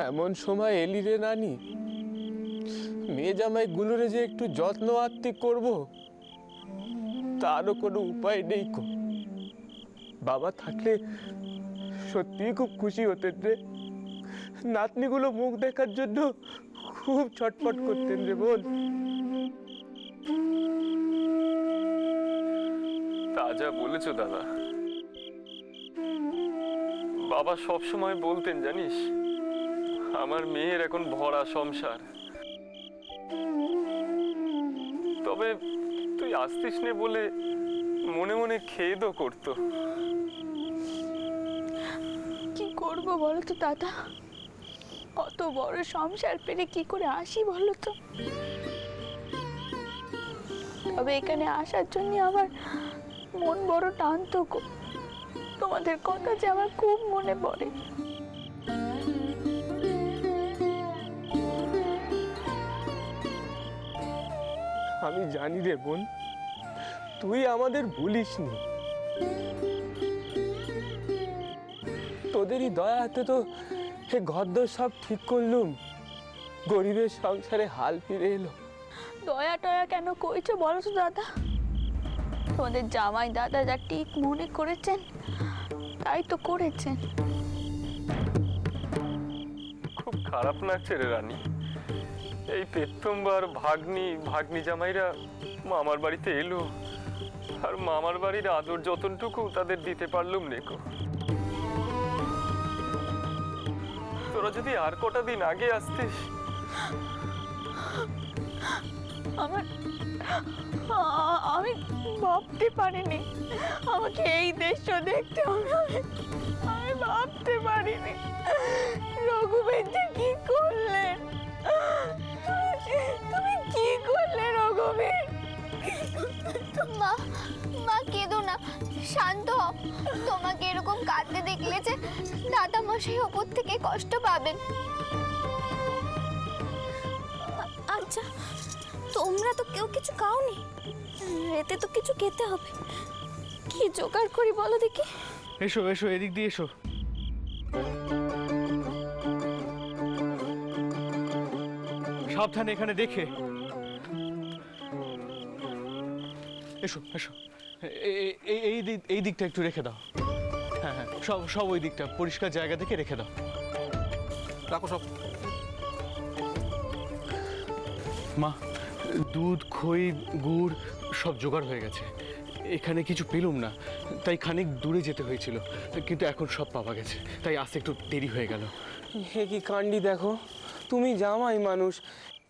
এমন সময় এলি রে নানি, মেয়ে জামাই গুলোরে যে একটু যত্ন আত্তি করবো তারও কোনো উপায় নেই। বাবা থাকলে সত্যিই খুব খুশি হতেন রে। নাতনিগুলো মুখ দেখার জন্য খুব ছটফট করতেন রে বোন। তা যা বলেছো দাদা, বাবা সব সময় বলতেন জানিস, আমার মেয়ের এখন ভরা সংসার। তবে তুই আসতিস নে বলে মনে মনে খেদও করতো। কি করবো বলো তো দাদা, অত বড় সংসার পেরে কি করে আসি বলো তো। তবে এখানে আসার জন্য আমার মন বড় টানতো। তোমাদের কথা যে আমার খুব মনে পড়ে। আমি জানি রে বোন, তুই আমাদের ভুলিসনি। তোদেরই দয়া হাতে তো হে ঘরদোর সব ঠিক করলুম, গরিবের সংসারে হাল ফিরে এলো। দয়া টয়া কেন কইছো বলো তো দাদা। তোমাদের জামাই দাদা যা ঠিক মনে করেছেন তাই তো করেছেন। খুব খারাপ লাগছে রে রানী, এই প্রথমবার ভাগ্নি জামাইরা মামার বাড়িতে এলো, আর মামার বাড়ির আদর যতনটুকু তাদের দিতে পারলুম নেকো। তোরা যদি আর কটা দিন আগে আসতিস। আমি ভাবতে পারিনি আমাকে এই দৃশ্য দেখতে হবে। আমি ভাবতে পারিনি রঘুবীর যে কি করলেন। তুমি কি করলে রঘুবীর? মা মা কেঁদো না, শান্ত হও। তোমাকে এরকম কাঁদতে দেখলে যে দাদা মশাই ওপর থেকে কষ্ট পাবেন। আচ্ছা, তোমরা তো কেউ কিছু খাওনি, এতে তো কিছু খেতে হবে। কি জোগাড় করি বলো দেখি। এসো এসো, এদিক দিয়ে এসো। সাবধানে এখানে দেখে এসো এসো। এই দিকটা একটু রেখে দাও। হ্যাঁ হ্যাঁ, সব ওই দিকটা পরিষ্কার জায়গা থেকে রেখে দাও। রাখো সব। মা, দুধ, খই, গুড় সব জোগাড় হয়ে গেছে। এখানে কিছু পেলুম না, তাই খানিক দূরে যেতে হয়েছিল, কিন্তু এখন সব পাওয়া গেছে, তাই আসতে একটু দেরি হয়ে গেল। হে কি কাণ্ডি দেখো, তুমি জামাই মানুষ,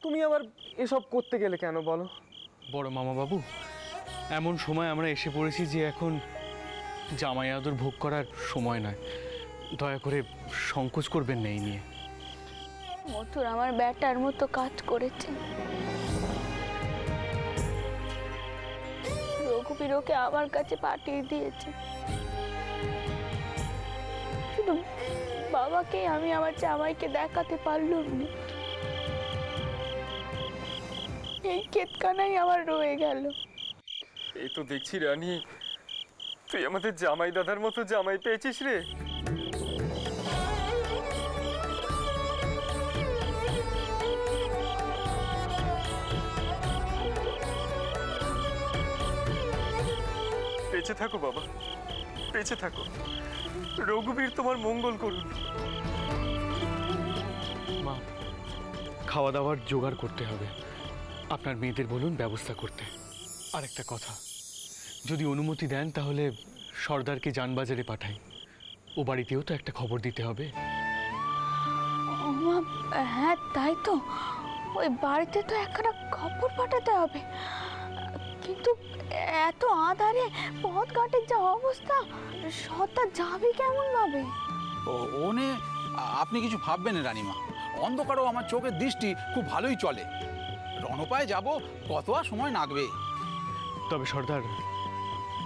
তুমি আবার এসব করতে গেলে কেন বলো? বড় মামা বাবু, এমন সময় আমরা এসে পড়েছি যে এখন জামাই আদর ভোগ করার সময় নয়। দয়া করে সংকোচ করবেন না এই নিয়ে। মথুর আমার ব্যাটার মতো কাজ করেছে। রঘুবীর ওকে আমার কাছে পাঠিয়ে দিয়েছে। শুধু বাবাকে আমি আমার জামাইকে দেখাতে পারলাম না। এই কেতকানাই আমার রয়ে গেল। এই তো দেখছি রানী, তুই আমাদের জামাই দাদার মতো জামাই পেয়েছিস রে। বেঁচে থাকো বাবা, বেঁচে থাকো। রঘুবীর তোমার মঙ্গল করুন। মা, খাওয়া দাওয়ার জোগাড় করতে হবে। আপনার মেয়েদের বলুন ব্যবস্থা করতে। আর একটা কথা, যদি অনুমতি দেন তাহলে সর্দারকে যানবাজারে পাঠাই। ও বাড়িতেও তো একটা খবর দিতে হবে। হ্যাঁ তাই তো, ওই বাড়িতে তো একটা খবর পাঠাতে হবে। কিন্তু এত আধারে পথ ঘাটের যা অবস্থা, সর্দার যাবে কেমন ভাবে? ওনে আপনি কিছু ভাববেন না রানীমা, অন্ধকারও আমার চোখের দৃষ্টি খুব ভালোই চলে। রণপায় যাব, কত আর সময় লাগবে। তবে সর্দার,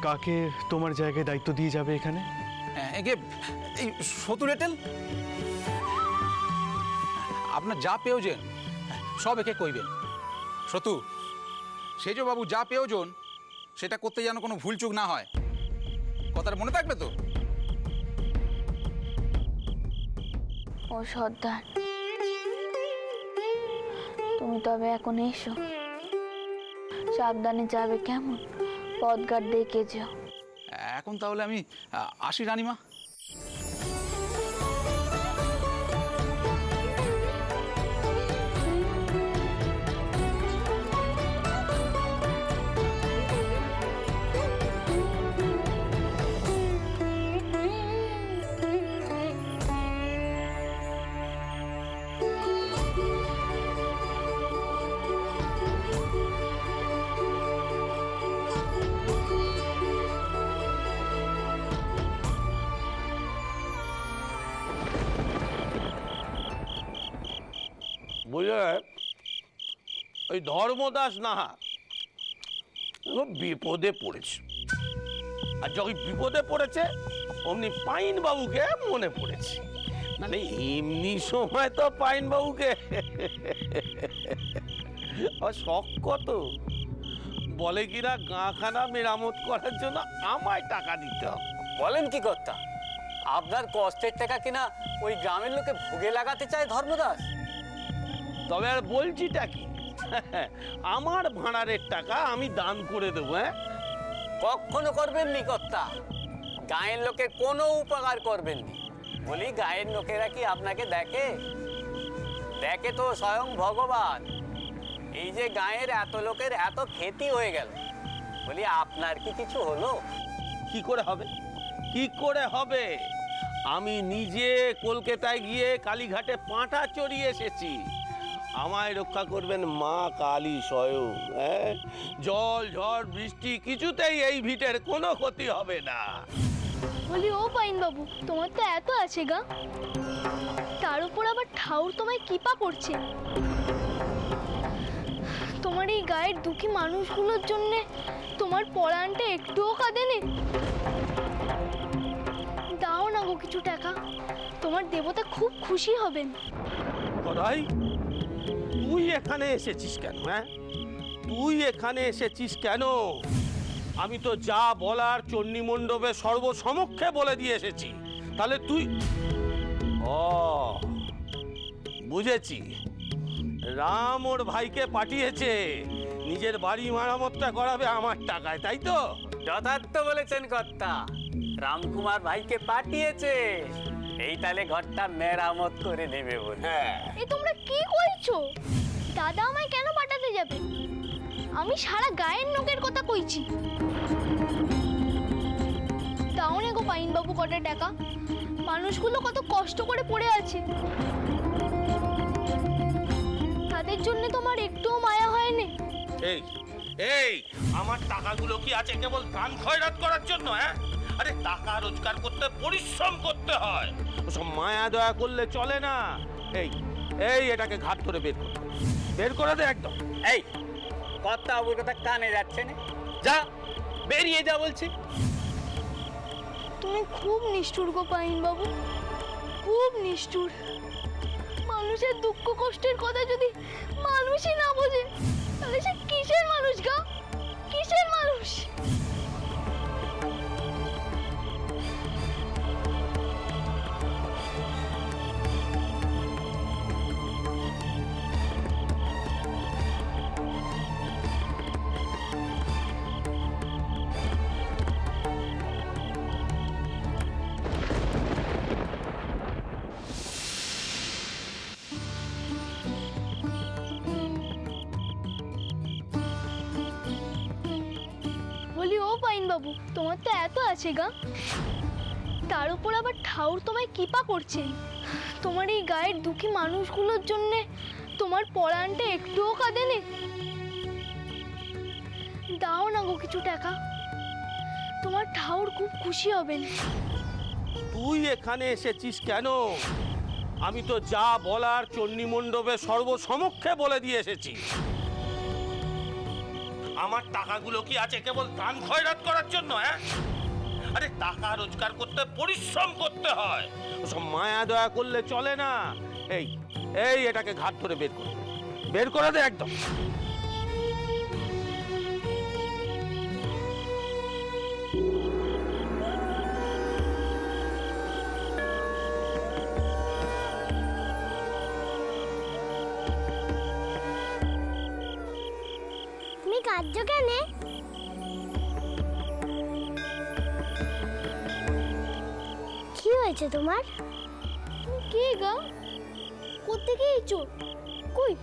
কাকে তোমার জায়গায় দায়িত্ব দিয়ে যাবে এখানে? একে এই সতু রেটেল আপনার যা প্রয়োজন সব একে কইবেন। সতু, সেজবাবু যা প্রয়োজন সেটা করতে যেন কোনো ভুলচুক না হয়, কথাটা মনে থাকবে তো? ও সর্দার, তুমি তবে এখন এসো, সাবধানে যাবে কেমন, পথঘাট দেখে যাও। এখন তাহলে আমি আসি রানীমা। বুঝলে ওই ধর্মদাস নাহা ও বিপদে পড়েছে, আর যখন বিপদে পড়েছে অমনি পাইন বাবুকে মনে পড়েছে। মানে এমনি সময় তো পাইন বাবুকে শখ কত, বলে কিনা গাঁখানা মেরামত করার জন্য আমায় টাকা দিতে হবে। বলেন কি কর্তা, আপনার কষ্টের টাকা কিনা ওই গ্রামের লোকে ভোগে লাগাতে চায় ধর্মদাস? তবে আর বলছিটা কি, আমার ভাড়ারের টাকা আমি দান করে দেবো। হ্যাঁ, কখনো করবেননি কর্তা, গায়ের লোকের কোনো উপকার করবেননি। বলি গায়ের লোকেরা কি আপনাকে দেখে? দেখে তো স্বয়ং ভগবান। এই যে গায়ের এত লোকের এত ক্ষতি হয়ে গেল, বলি আপনার কি কিছু হলো? কি করে হবে, কি করে হবে? আমি নিজে কলকাতায় গিয়ে কালীঘাটে পাঁঠা চড়িয়ে এসেছি। আমায় রক্ষা করবেন মা কালী স্বয়ং। হ্যাঁ, জল ঝড় বৃষ্টি কিছুতেই এই ভিটের কোনো ক্ষতি হবে না। বলি ও পাইন বাবু, তোমার তো এত আছে গা, তার উপর আবার ঠাউর তোমায় কৃপা করছে। তোমার এই গায়ের দুঃখী মানুষগুলোর জন্য তোমার পরাণটা একটুও কাঁদেনি? দাও না গো কিছু টাকা, তোমার দেবতা খুব খুশি হবেন। করাই, তুই এখানে এসেছিস কেন? হ্যাঁ, তুই এখানে এসেছিস কেন? আমি তো যা বলার চণ্ডী মণ্ডপে সর্বসমক্ষে বলে দিয়ে এসেছি। তাহলে তুই বুঝেছি, রাম ওর ভাইকে পাঠিয়েছে নিজের বাড়ি মেরামতটা করাবে আমার টাকায়, তাই তো? যথার্থ বলেছেন কর্তা, রামকুমার ভাইকে পাঠিয়েছে এই তালে ঘরটা মেরামত করে নেবে বলে। হ্যাঁ, এ তোমরা কি কইছো? দাদা আমায় কেন পাঠাতে যাবে? আমি সারা গায়ের লোকের কথা কইছি। দাও না গো পাইন বাবু কটা টাকা, মানুষগুলো কত কষ্ট করে পড়ে আছে, তাদের জন্য তোমার একটুও মায়া হয়নি? এই এই আমার টাকাগুলো কি আছে কেবল দান খয়রাত করার জন্য? হ্যাঁ, আরে টাকা রোজগার করতে পরিশ্রম করতে হয়, ওসব মায়া দয়া করলে চলে না। এই এই এটাকে ঘাট ধরে বের করে দে একদম। এই কর্তা বাবুর কথা কানে যাচ্ছে না, যা বেরিয়ে যা বলছি। তুমি খুব নিষ্ঠুর গো পাইন বাবু, খুব নিষ্ঠুর। মানুষের দুঃখ কষ্টের কথা যদি মানুষই না বোঝে, তাহলে সে কিসের মানুষ গা, কিসের মানুষ? বলি ও পাইন বাবু, তোমার তো এত আছে গা, তার উপর আবার ঠাউর তোমায় কৃপা করছেন। তোমার এই গায়ের দুঃখী মানুষগুলোর জন্য তোমার পরাণটা একটুও কাঁদেনি? দাও না গো কিছু টাকা, তোমার ঠাউর খুব খুশি হবেন। তুই এখানে এসেছিস কেন? আমি তো যা বলার চণ্ডী মণ্ডপে সর্বসমক্ষে বলে দিয়ে এসেছি। আমার টাকাগুলো কি আছে কেবল দান খয়রাত করার জন্য? হ্যাঁ, আরে টাকা রোজগার করতে পরিশ্রম করতে হয়, ওসব মায়া দয়া করলে চলে না। এই এই এটাকে ঘাট ধরে বের করে দে একদম। তুমি কাঁদছো কেন? কি হয়েছে তোমার? কে গা? কোত্থেকে এসেছো? কই,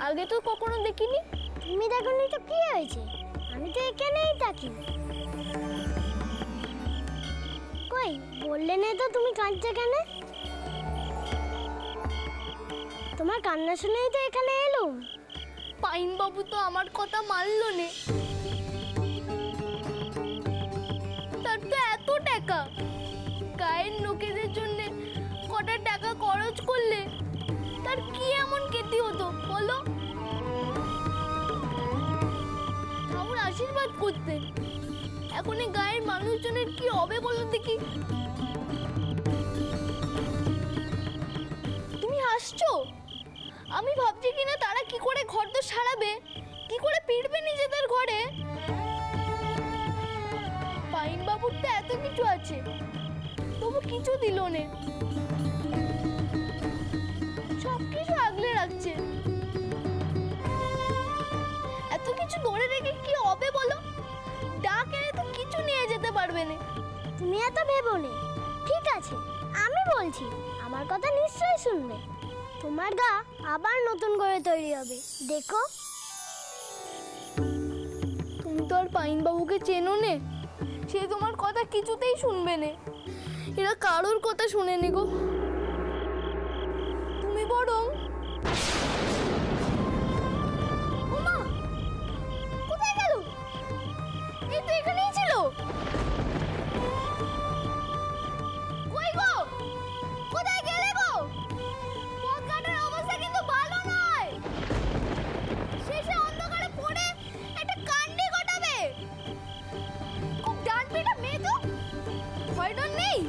আগে তো কখনো দেখিনি। তুমি দেখোনি তো কি হয়েছে? আমি তো এখানেই থাকি। কই, বললে না তো তুমি কাঁদছো কেন? তোমার কান্না শুনেই তো এখানে এলুম। পাইন বাবু তো আমার কথা মানলো নে। তার তো এত টাকা, গায়ের লোকেদের জন্য কটা টাকা খরচ করলে তার কি এমন ক্ষতি হতো বলো? আমার আশীর্বাদ করতেন, এখন এই গায়ের মানুষজনের কি হবে বলো দেখি? তুমি হাসছো? আমি ভাবছি কিনা তারা কি করে ঘর তো সারাবে, কি করে ফিরবে নিজেদের ঘরে। পাইন বাবুর তো এত কিছু আছে, তবু কিছু দিল নে। সবকিছু আগলে রাখছে, এত কিছু ধরে রেখে কি হবে বলো? ডাক এনে তো কিছু নিয়ে যেতে পারবে না। তুমি এত ভেবো নে। ঠিক আছে, আমি বলছি, আমার কথা নিশ্চয়ই শুনবে। তোমার গা আবার নতুন করে তৈরি হবে, দেখো। তুমি তো আর পাইন বাবুকে চেনো নে, সে তোমার কথা কিছুতেই শুনবে না। এরা কারোর কথা শুনেনি গো। তুমি বরং ওমা, কোথায় গেল? এই তো এখানেই ছিল। কই গো, কোথায় গেলে গো? পথঘাটের অবস্থা কিন্তু ভালো নয়, শেষে অন্ধকারে পড়ে একটা কাণ্ডই ঘটাবে। খুব ডান পিটা মেয়ে তো, ভয় ডর নেই।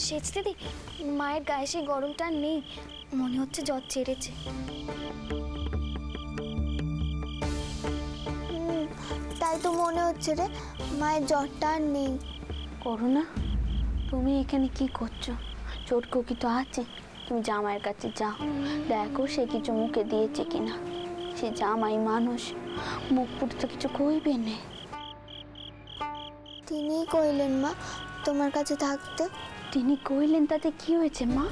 সেচ দিদি, মায়ের গায়ে সেই গরমটা নেই, মনে হচ্ছে জ্বর চেড়েছে। তাই তো মনে হচ্ছে রে, মায়ের জ্বরটা আর নেই। করুণা, তুমি এখানে কি করছো? চোটকো কি তো আছে? তুমি জামাইয়ের কাছে যাও, দেখো সে কিছু মুখে দিয়েছে কিনা। সে জামাই মানুষ, মুখ পুড়ে তো কিছু কইবে না। তিনিই কইলেন মা তোমার কাছে থাকতে। তিনি কইলেন তাতে কি হয়েছে মা?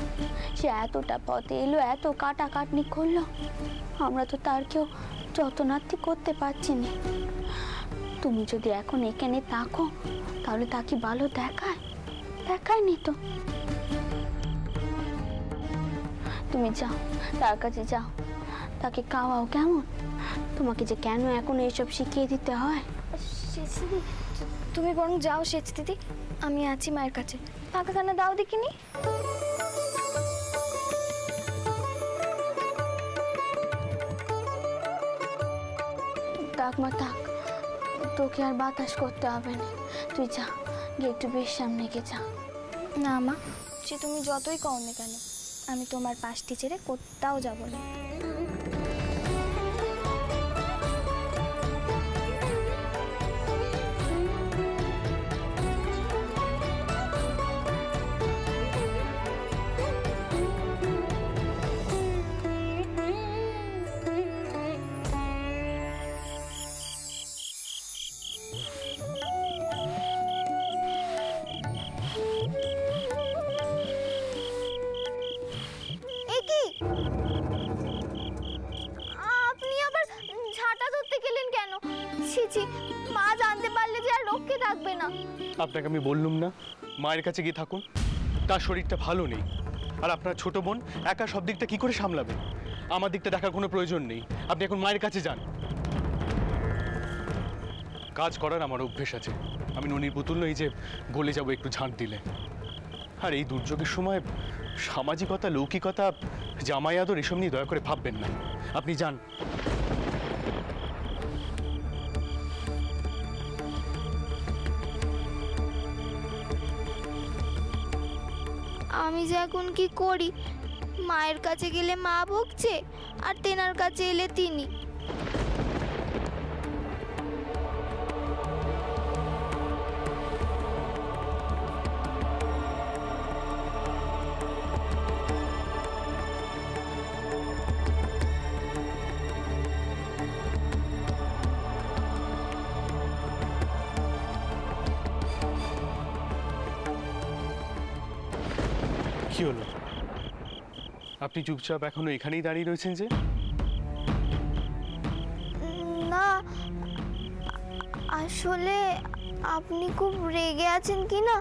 সে এতটা পথে এলো, এত কাটাকাটনি করলো, আমরা তো তার কেউ যত্নার্থী করতে পারছি না। তুমি যদি এখন এখানে থাকো তাহলে তা কি ভালো দেখায়? দেখায়নি তো। তুমি যাও, তার কাছে যাও, তাকে খাওয়াও কেমন? তোমাকে যে কেন এখন এইসব শিখিয়ে দিতে হয়। সেচ দিদি, তুমি বরং যাও সেচ দিদি, আমি আছি মায়ের কাছে। ফাঁকা খানা দাও দেখিনি। থাক মা থাক, তোকে আর বাতাস করতে হবে না। তুই যা, গিয়ে একটু বিশ্রাম নিয়ে যা। না মা, সে তুমি যতই কও না কেন, আমি তোমার পাশটি ছেড়ে কোথাও যাব না। আপনি আবার ঝাঁটা ধরতে গেলেন কেন? ছি ছি, মা জানতে পারলে যে আর রক্ষে থাকবে না। আপনাকে আমি বললুম না মায়ের কাছে গিয়ে থাকুন, তার শরীরটা ভালো নেই। আর আপনার ছোট বোন একা সব দিকটা কি করে সামলাবে? আমার দিকটা দেখার কোনো প্রয়োজন নেই, আপনি এখন মায়ের কাছে যান। কাজ করার আমার অভ্যেস আছে। আমি ননির পুতুল নই যে গলে যাব একটু ঝাঁট দিলে। আর এই দুর্যোগের সময় সামাজিকতা, লৌকিকতা, জামাই আদর এসব নিয়ে দয়া করে ভাববেন না। আপনি যান। আমি যে এখন কি করি? মায়ের কাছে গেলে মা বকছে, আর তেনার কাছে এলে তিনি। কি হলো? আপনি চুপচাপ এখনো এখানেই দাঁড়িয়ে রয়েছেন যে? না, আসলে আপনি খুব রেগে আছেন কি না?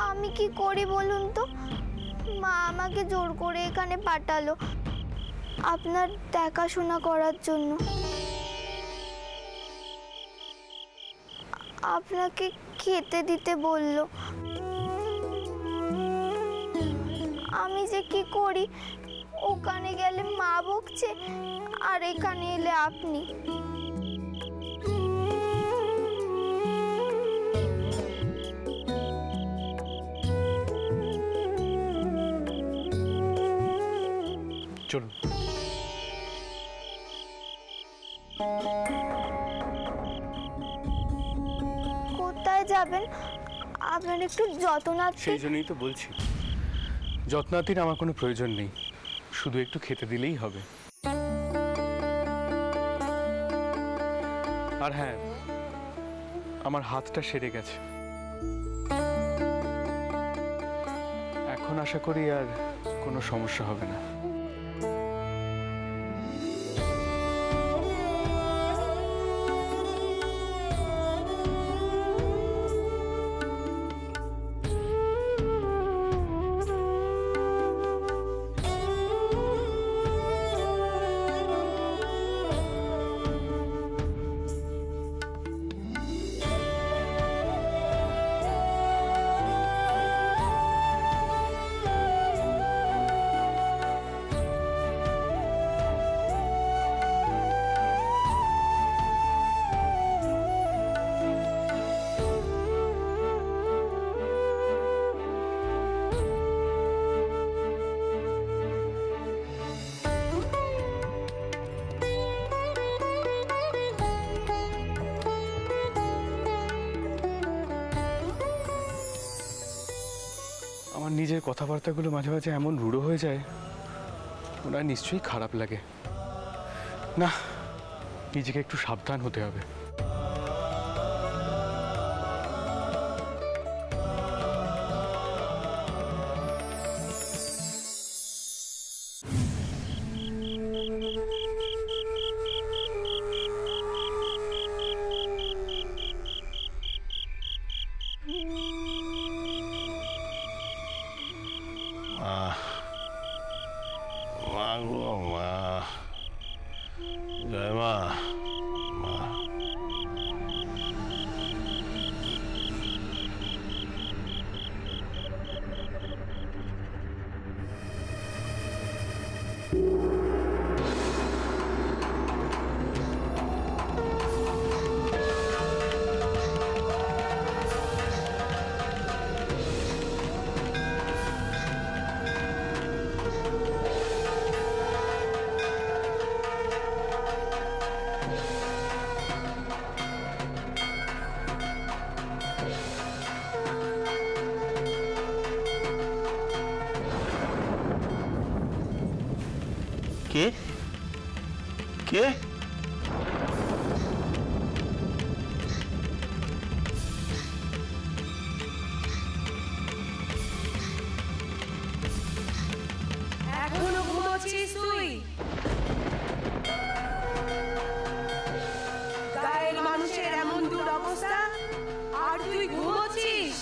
আমি কি করি বলুন তো? মা আমাকে জোর করে এখানে পাঠালো আপনার দেখাশোনা করার জন্য। আপনাকে খেতে দিতে বলল। আমি যে কি করি? ওখানে গেলে মা বকছে, আর এখানে এলে আপনি। চলুন। কোথায় যাবেন? আপনার একটু যত্ন। সেই জন্যই তো বলছি, যত্নাতির আমার কোনো প্রয়োজন নেই, শুধু একটু খেতে দিলেই হবে। আর হ্যাঁ, আমার হাতটা সেরে গেছে, এখন আশা করি আর কোনো সমস্যা হবে না। আমার নিজের কথাবার্তাগুলো মাঝে মাঝে এমন রূঢ় হয়ে যায়, ওনার নিশ্চয়ই খারাপ লাগে। না, নিজেকে একটু সাবধান হতে হবে। মা গো মা, জয় মা। মা কে কে? এখনো ঘুমোচ্ছিস তুই? গায়ের মানুষের এমন দুরবস্থা, আর তুই ঘুমোচ্ছিস?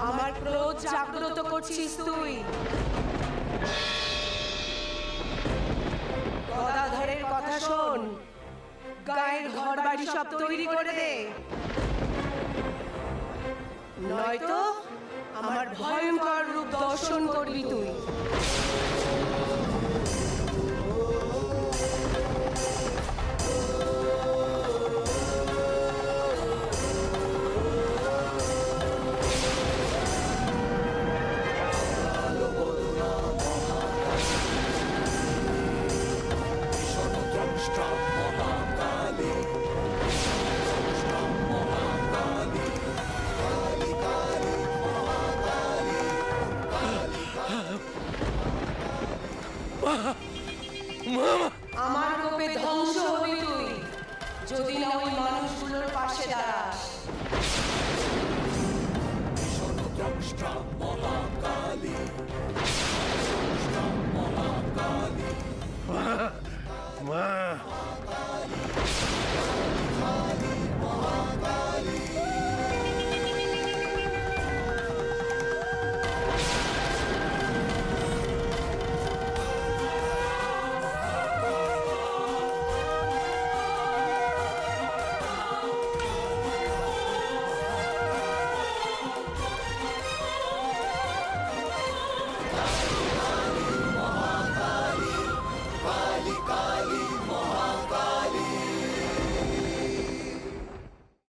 আমার ক্রোধ জাগ্রত করছিস তুই। গদাধরের শোন, গায়ের ঘর বাড়ি সব তৈরি করে দে, নয়তো আমার ভয়ঙ্কর রূপ দর্শন করবি তুই। আমার কোপে ধ্বংস হবি তুই যদি না ওই মানুষগুলোর পাশে দাঁড়াস। মা